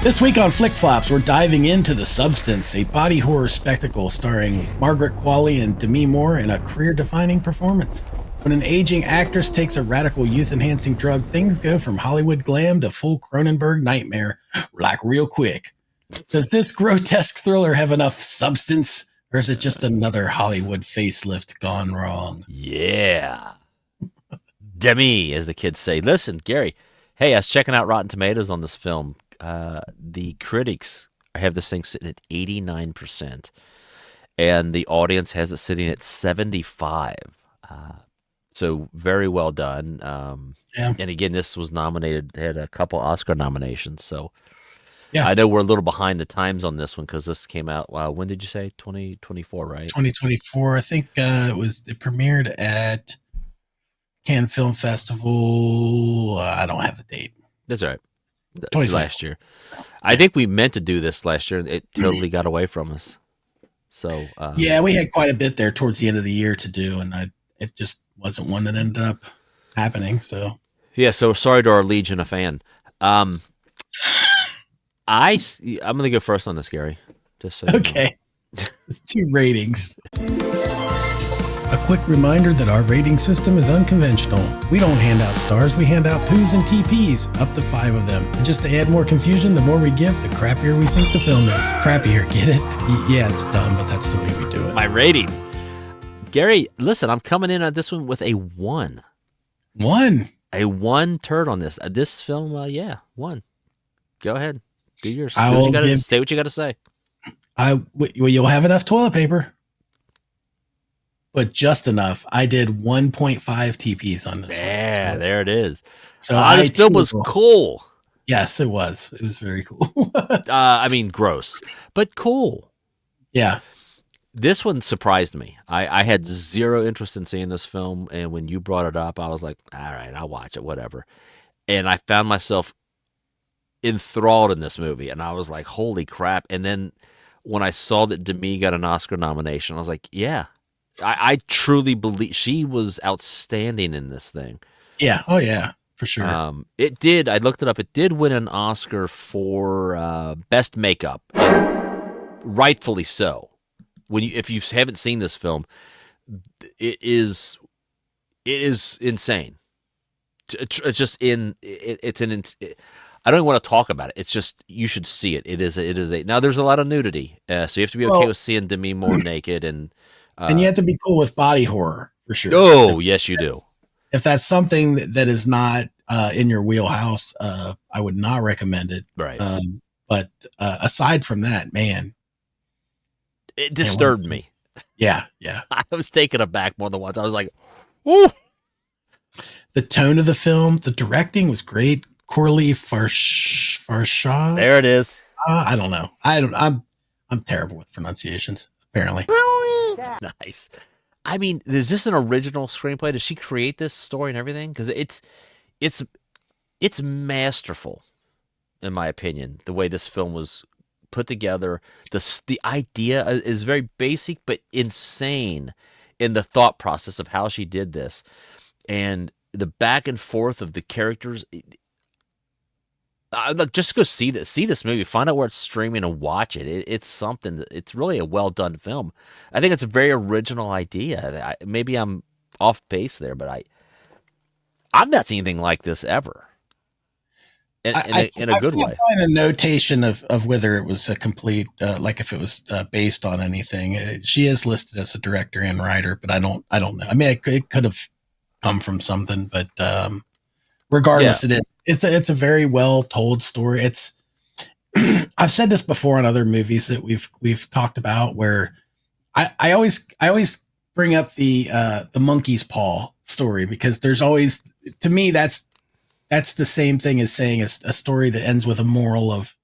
This week on Flick Flops, we're diving into The Substance, a body horror spectacle starring Margaret Qualley and Demi Moore in a career-defining performance. When an aging actress takes a radical youth-enhancing drug, things go from Hollywood glam to full Cronenberg nightmare, like real quick. Does this grotesque thriller have enough substance, or is it just another Hollywood facelift gone wrong? Yeah. Demi, as the kids say. Listen, Gary, hey, I was checking out Rotten Tomatoes on this film. The critics have this thing sitting at 89%, and the audience has it sitting at 75%. So very well done. Yeah. And again, this was nominated, had a couple Oscar nominations. So yeah, I know we're a little behind the times on this one because this came out, when did you say? 2024, right? 2024. I think it premiered at Cannes Film Festival. I don't have the date. That's all right. Last year. I think we meant to do this last year. It totally got away from us. So yeah, we had quite a bit there towards the end of the year to do, and it just wasn't one that ended up happening. So yeah, so sorry to our legion of fan. I'm gonna go first on this, Gary. Just so okay. It's 2 ratings. A quick reminder that our rating system is unconventional. We don't hand out stars, we hand out poos and TPs, up to 5 of them. And just to add more confusion, the more we give, the crappier we think the film is. Crappier, get it? Yeah, it's dumb, but that's the way we do it. My rating. Gary, listen, I'm coming in on this one with a 1. 1? A 1 turd on this. This film, 1. Go ahead. Do yours. Say what you got to say. Well, you'll have enough toilet paper. But just enough. I did 1.5 TPs on this. Yeah, there it is. So this film was cool. Yes, it was. It was very cool. I mean, gross, but cool. Yeah. This one surprised me. I had zero interest in seeing this film, and when you brought it up, I was like, all right, I'll watch it, whatever. And I found myself enthralled in this movie, and I was like, holy crap. And then when I saw that Demi got an Oscar nomination, I was like, yeah. I truly believe she was outstanding in this thing. Yeah. Oh, yeah, for sure. It did. I looked it up. It did win an Oscar for best makeup, and rightfully so. If you haven't seen this film, it is insane. It's just I don't even want to talk about it. It's just you should see it. It is now. There's a lot of nudity, so you have to be okay with seeing Demi Moore naked and you have to be cool with body horror for sure. Oh, yes, you do. If that's something that is not in your wheelhouse, I would not recommend it. Right. But aside from that, man, it disturbed me. Yeah, yeah. I was taken aback more than once. I was like, "Ooh!" The tone of the film, the directing was great. Coralie Fargeat. There it is. I don't know. I'm terrible with pronunciations. Apparently. Nice. I mean, is this an original screenplay? Did she create this story and everything? Because it's masterful, in my opinion. The way this film was put together, the idea is very basic but insane in the thought process of how she did this, and the back and forth of the characters. Just go see this movie. Find out where it's streaming and watch it. It's something. It's really a well done film. I think it's a very original idea. Maybe I'm off base there, but I've not seen anything like this ever. In a good way. I find a notation of whether it was a complete, like if it was based on anything. She is listed as a director and writer, but I don't know. I mean, it could have come from something, but. Regardless, yeah. It's a very well told story. I've said this before on other movies that we've talked about where I always bring up the monkey's paw story because there's always, to me, that's the same thing as saying a story that ends with a moral of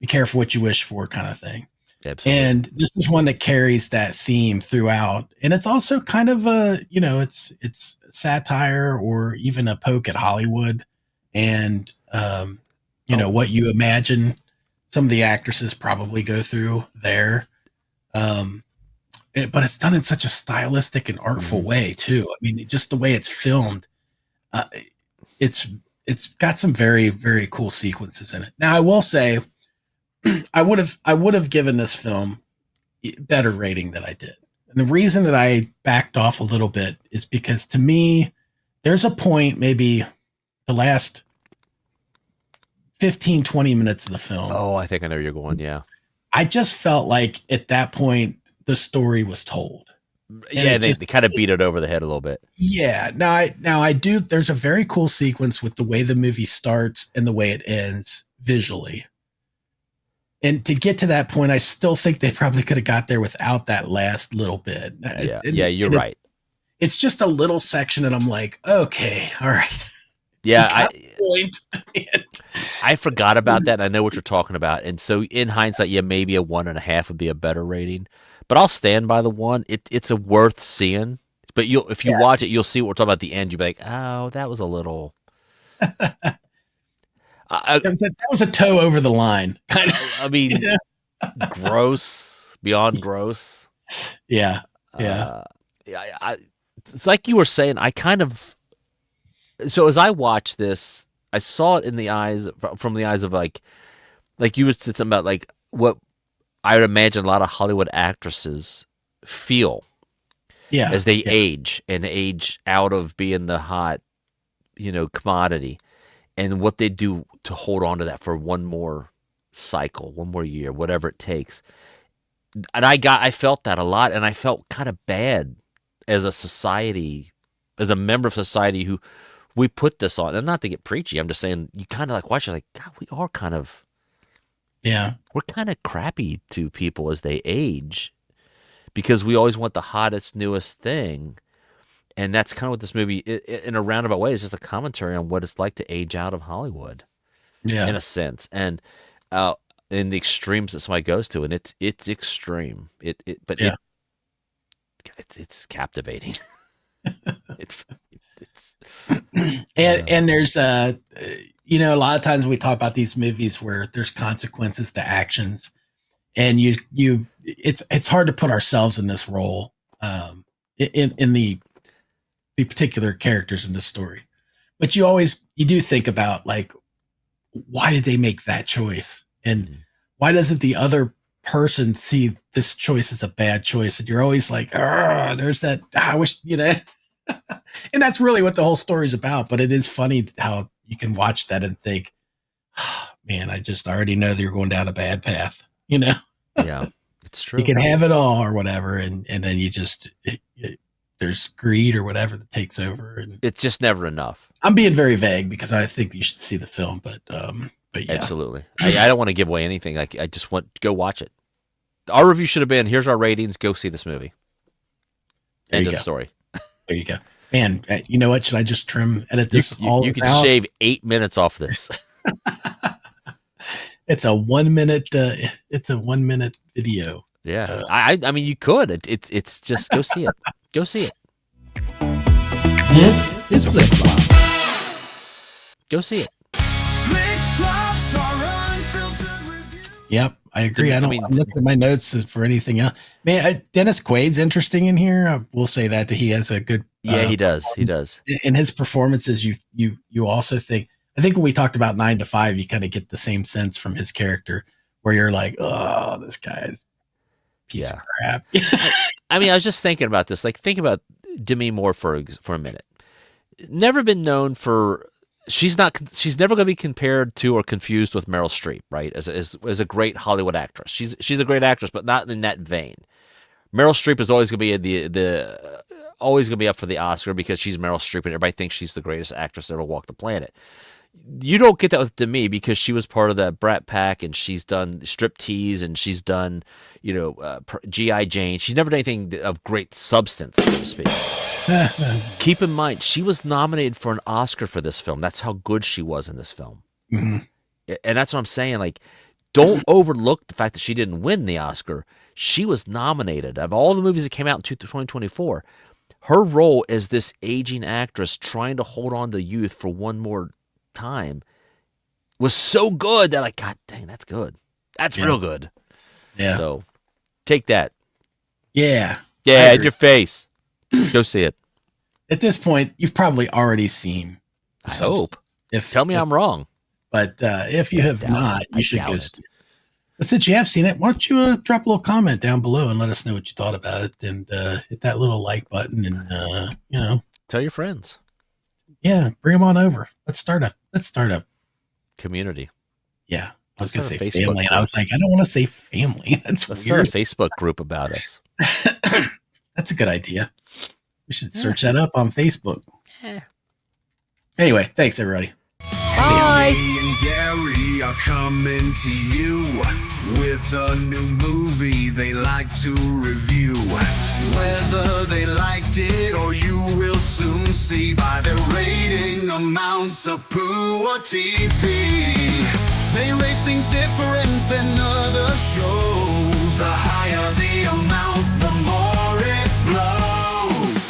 be careful what you wish for kind of thing. Absolutely. And this is one that carries that theme throughout. And it's also kind of it's satire or even a poke at Hollywood and, what you imagine some of the actresses probably go through there. But it's done in such a stylistic and artful way too. I mean, just the way it's filmed, it's got some very, very cool sequences in it. Now I will say, I would have given this film better rating than I did. And the reason that I backed off a little bit is because to me, there's a point, maybe the last 15, 20 minutes of the film. Oh, I think I know where you're going. Yeah. I just felt like at that point, the story was told. And Yeah, it they just, kind of beat it over the head a little bit. yeah. Now I do, there's a very cool sequence with the way the movie starts and the way it ends visually. And to get to that point, I still think they probably could have got there without that last little bit. Yeah, And, yeah, you're and right. it's just a little section, and I'm like, okay, all right. You Yeah, got the point. I forgot about that, and I know what you're talking about. And so, in hindsight, yeah, maybe a 1.5 would be a better rating. But I'll stand by the one. It's a worth seeing. But if you Yeah. watch it, you'll see what we're talking about at the end. You'll be like, oh, that was a little. I, That was a toe over the line, kind of. I mean, gross, beyond gross. Yeah, yeah, Uh, it's like you were saying. I kind of so as I watched this, I saw it in the eyes from the eyes of like you said something about like what I would imagine a lot of Hollywood actresses feel yeah, as they yeah, age out of being the hot, commodity, and what they do to hold on to that for one more cycle, one more year, whatever it takes. And I felt that a lot, and I felt kind of bad as a society, as a member of society who we put this on. And not to get preachy, I'm just saying you kind of like watch it like, God, yeah, we're kind of crappy to people as they age because we always want the hottest, newest thing. And that's kind of what this movie, in a roundabout way, is just a commentary on what it's like to age out of Hollywood, in yeah, a sense, and uh, in the extremes that somebody goes to, and it's extreme. But yeah. it's captivating. it's it's And there's a lot of times we talk about these movies where there's consequences to actions, and it's hard to put ourselves in this role, in the particular characters in this story. But you do think about, like, why did they make that choice? And Mhm. why doesn't the other person see this choice as a bad choice? And you're always like, there's that, I wish, and that's really what the whole story is about. But it is funny how you can watch that and think, man, I already know that you're going down a bad path. Yeah, it's You true. can have it all or whatever. And then there's greed or whatever that takes over. And It's just never enough. I'm being very vague because I think you should see the film, but yeah, Absolutely. I don't want to give away anything. Like I just want to go watch it. Our review should have been: here's our ratings. Go see this movie. there End you of go. the story. There you go. Man, you know what? Should I just edit You this you, all you this could out? shave 8 minutes off this. It's a 1 minute. It's a 1 minute video. Yeah, I mean you could. It's just go see it. Go see it. This is Flip Flop. Go see it. Yep, I agree. I'm looking at my notes for anything else. Man, Dennis Quaid's interesting in here. I will say that he has a good. Yeah, he does. He does. In his performances, you also think. I think when we talked about 9 to 5, you kind of get the same sense from his character, where you're like, oh, this guy's a piece of crap. I mean, I was just thinking about this. Like, think about Demi Moore for a minute. Never been known for. She's never going to be compared to or confused with Meryl Streep, right? As a great Hollywood actress. She's a great actress, but not in that vein. Meryl Streep is always going to be always going to be up for the Oscar because she's Meryl Streep and everybody thinks she's the greatest actress to ever walk the planet. You don't get that with Demi because she was part of that Brat Pack and she's done Striptease and she's done, G.I. Jane. She's never done anything of great substance, so to speak. Keep in mind, she was nominated for an Oscar for this film. That's how good she was in this film. Mhm. And that's what I'm saying. Like, don't overlook the fact that she didn't win the Oscar. She was nominated. Of all the movies that came out in 2024, her role as this aging actress trying to hold on to youth for one more time was so good that, like, God dang, that's good. That's real good. Yeah. So take that. Yeah. Yeah, in your face. Go see it. At this point, you've probably already seen. I hope. If Tell me I'm wrong. But if you have doubt not, it. you I should doubt go it. see it. But since you have seen it, why don't you drop a little comment down below and let us know what you thought about it, and hit that little like button, and Tell your friends. Yeah, bring them on over. Let's start a Community. Yeah, I was Let's gonna say start a Facebook family, and I group. was like, I don't want to say family. That's Let's weird. start a Facebook group about us. That's a good idea. We should search that up on Facebook. Eh. Anyway, thanks everybody. Bye. Andy and Gary are coming to you with a new movie they like to review. Whether they liked it or you will soon see by their rating amounts of poo or TP. They rate things different than other shows. The higher the amount, the more it blows.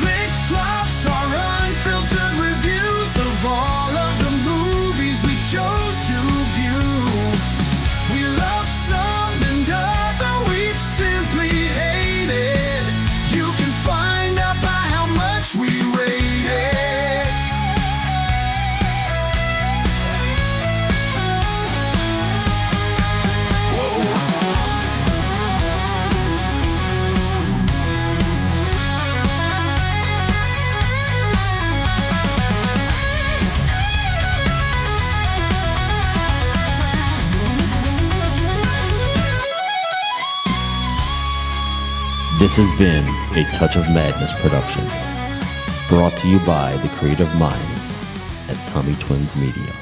Flick flops are unfiltered reviews of all of the movies we chose to view. We love some and other we've simply hated. You can find out by how much we rate it. This has been a Touch of Madness production, brought to you by the creative minds at Tommy Twins Media.